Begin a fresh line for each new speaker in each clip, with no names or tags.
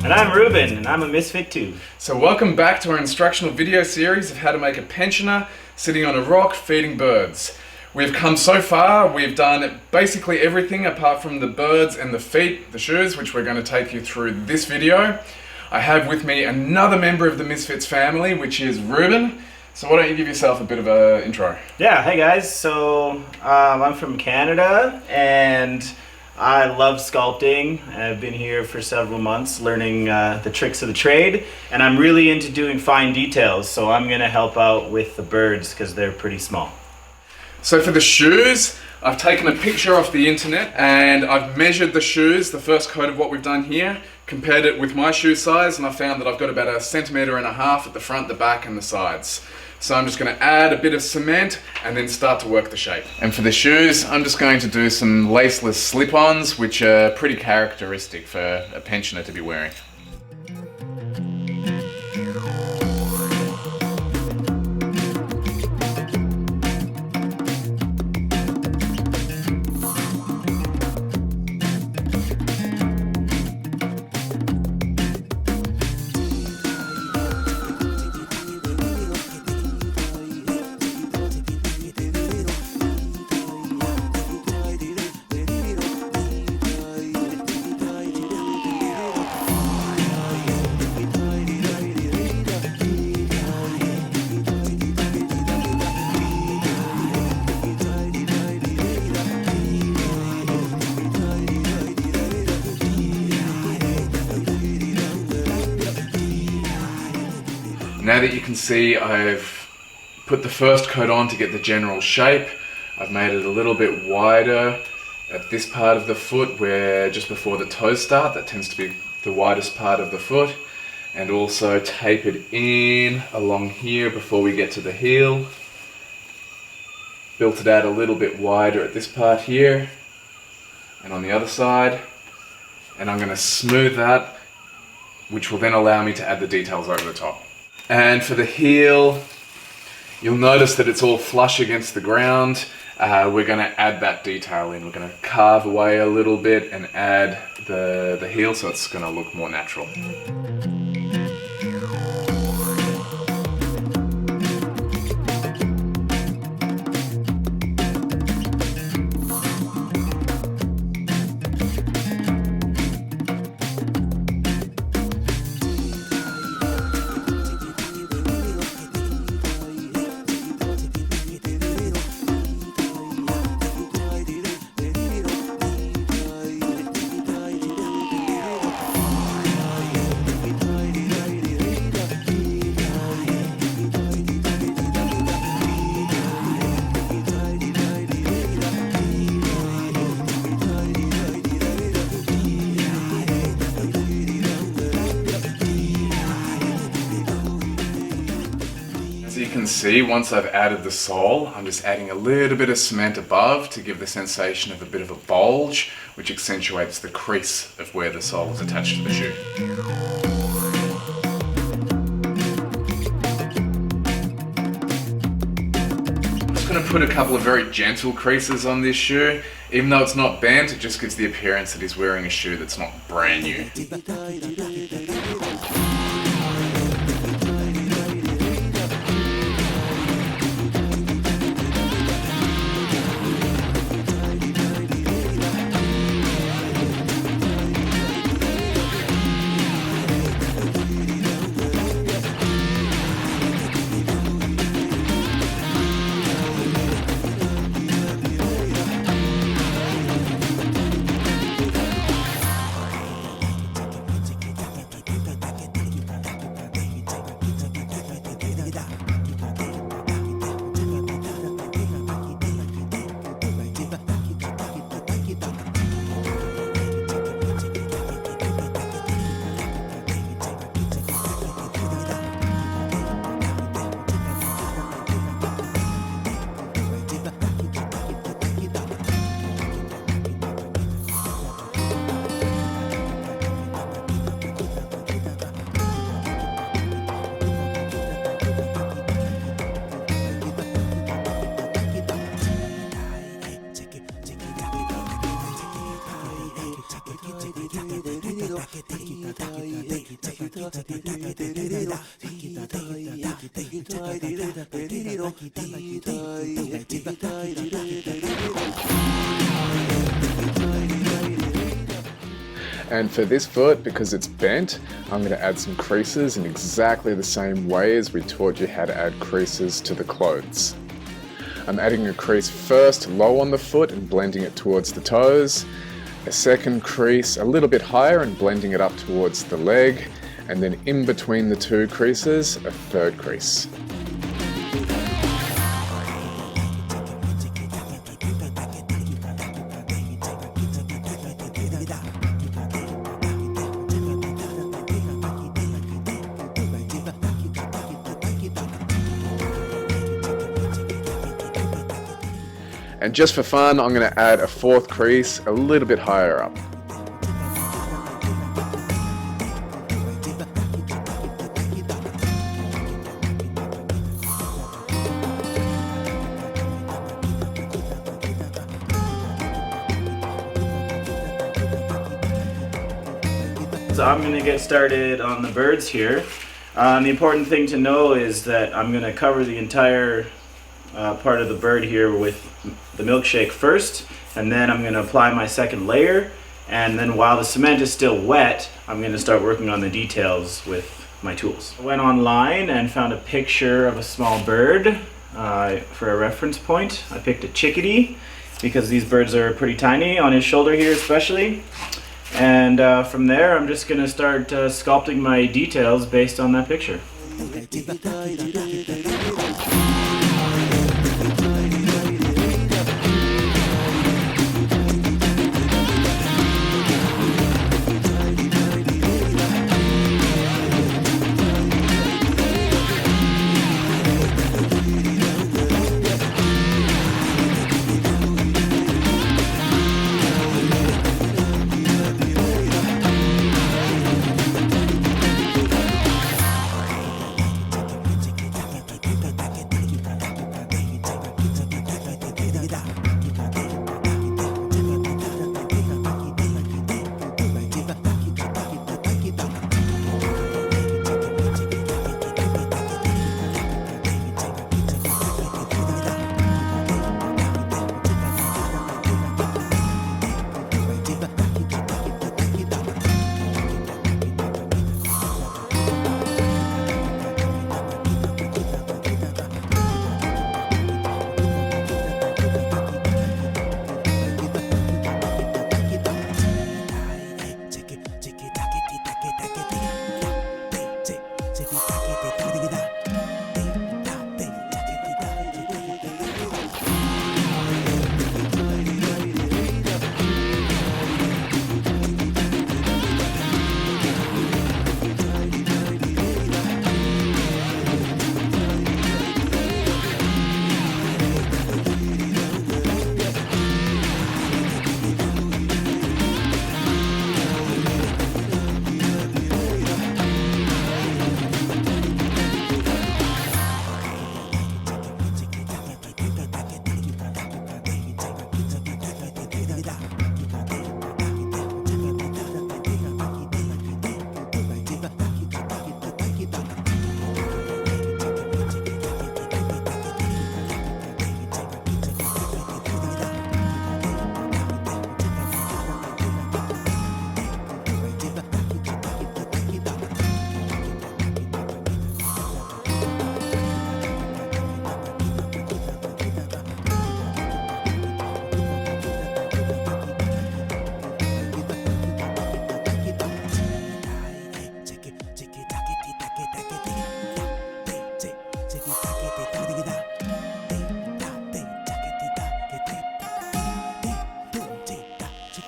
And I'm Reuben, and I'm a Misfit too.
So welcome back to our instructional video series of how to make a pensioner sitting on a rock feeding birds. We've come so far, we've done basically everything apart from the birds and the feet, the shoes, which we're going to take you through this video. I have with me another member of the Misfits family, which is Reuben. So why don't you give yourself a bit of an intro?
Yeah, hey guys, so I'm from Canada, and I love sculpting. I've been here for several months learning the tricks of the trade, and I'm really into doing fine details, so I'm going to help out with the birds because they're pretty small.
So for the shoes, I've taken a picture off the internet and I've measured the shoes, the first coat of what we've done here, compared it with my shoe size, and I found that I've got about 1.5 centimeters at the front, the back and the sides. So I'm just going to add a bit of cement and then start to work the shape. And for the shoes, I'm just going to do some laceless slip-ons, which are pretty characteristic for a pensioner to be wearing. Now that you can see, I've put the first coat on to get the general shape. I've made it a little bit wider at this part of the foot where just before the toes start, that tends to be the widest part of the foot, and also tapered in along here before we get to the heel. Built it out a little bit wider at this part here and on the other side, and I'm going to smooth that, which will then allow me to add the details over the top. And for the heel, you'll notice that it's all flush against the ground. We're going to add that detail in. We're going to carve away a little bit and add the heel so it's going to look more natural. As you can see, once I've added the sole, I'm just adding a little bit of cement above to give the sensation of a bit of a bulge, which accentuates the crease of where the sole is attached to the shoe. I'm just going to put a couple of very gentle creases on this shoe. Even though it's not bent, it just gives the appearance that he's wearing a shoe that's not brand new.
And for this foot, because it's bent, I'm going to add some creases in exactly the same way as we taught you how to add creases to the clothes. I'm adding a crease first low on the foot and blending it towards the toes, a second crease a little bit higher and blending it up towards the leg, and then in between the two creases, a third crease. And just for fun, I'm going to add a fourth crease a little bit higher up.
So I'm going to get started on the birds here. The important thing to know is that I'm going to cover the entire part of the bird here with the milkshake first, and then I'm going to apply my second layer, and then while the cement is still wet, I'm going to start working on the details with my tools. I went online and found a picture of a small bird for a reference point. I picked a chickadee because these birds are pretty tiny, on his shoulder here especially. And from there I'm just going to start sculpting my details based on that picture.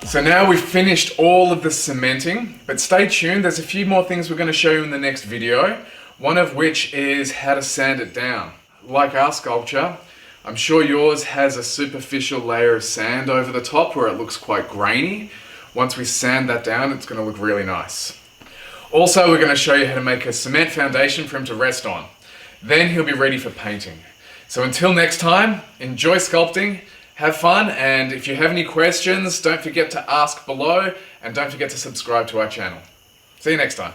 So now we've finished all of the cementing, but stay tuned, there's a few more things we're going to show you in the next video, one of which is how to sand it down. Like our sculpture, I'm sure yours has a superficial layer of sand over the top where it looks quite grainy. Once we sand that down, it's going to look really nice. Also, we're going to show you how to make a cement foundation for him to rest on. Then he'll be ready for painting. So until next time, enjoy sculpting Have fun, and if you have any questions, don't forget to ask below, and don't forget to subscribe to our channel. See you next time.